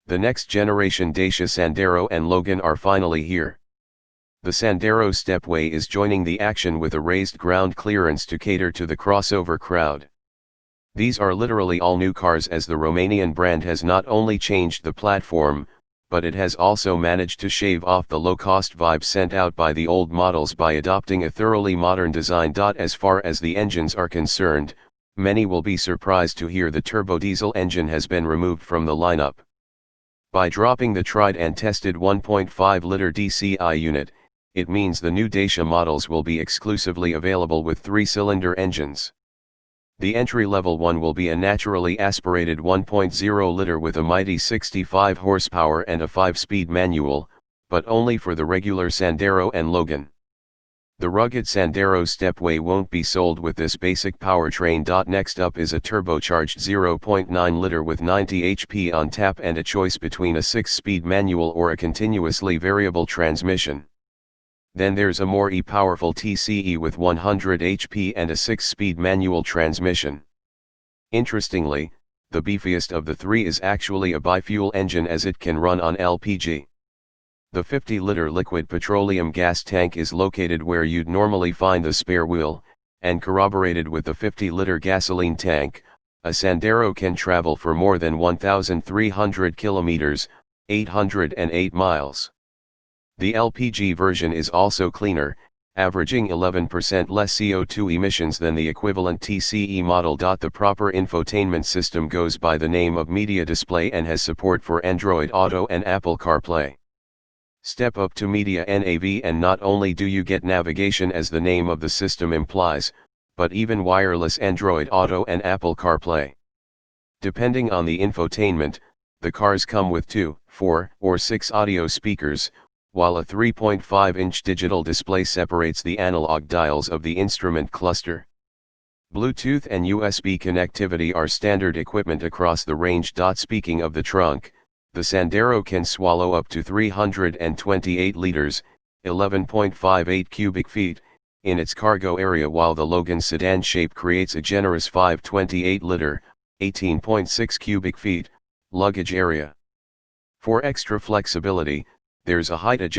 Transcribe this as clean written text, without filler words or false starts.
The next generation Dacia Sandero and Logan are finally here. The Sandero Stepway is joining the action with a raised ground clearance to cater to the crossover crowd. These are literally all new cars, as the Romanian brand has not only changed the platform, but it has also managed to shave off the low-cost vibe sent out by the old models by adopting a thoroughly modern design. As far as the engines are concerned, many will be surprised to hear the turbo diesel engine has been removed from the lineup. By dropping the tried and tested 1.5-liter DCI unit, it means the new Dacia models will be exclusively available with 3-cylinder engines. The entry-level one will be a naturally aspirated 1.0-liter with a mighty 65 horsepower and a 5-speed manual, but only for the regular Sandero and Logan. The rugged Sandero Stepway won't be sold with this basic powertrain. Next up is a turbocharged 0.9-liter with 90 HP on tap and a choice between a 6-speed manual or a continuously variable transmission. Then there's a more powerful TCE with 100 HP and a 6-speed manual transmission. Interestingly, the beefiest of the three is actually a bi-fuel engine, as it can run on LPG. The 50-liter liquid petroleum gas tank is located where you'd normally find the spare wheel, and corroborated with the 50-liter gasoline tank, a Sandero can travel for more than 1,300 kilometers, 808 miles. The LPG version is also cleaner, averaging 11% less CO2 emissions than the equivalent TCE model. The proper infotainment system goes by the name of Media Display and has support for Android Auto and Apple CarPlay. Step up to Media NAV, and not only do you get navigation as the name of the system implies, but even wireless Android Auto and Apple CarPlay. Depending on the infotainment, the cars come with 2, 4, or 6 audio speakers, while a 3.5-inch digital display separates the analog dials of the instrument cluster. Bluetooth and USB connectivity are standard equipment across the range. Speaking of the trunk, the Sandero can swallow up to 328 liters, 11.58 cubic feet, in its cargo area, while the Logan sedan shape creates a generous 528-liter, 18.6 cubic feet, luggage area. For extra flexibility, there's a height adjustment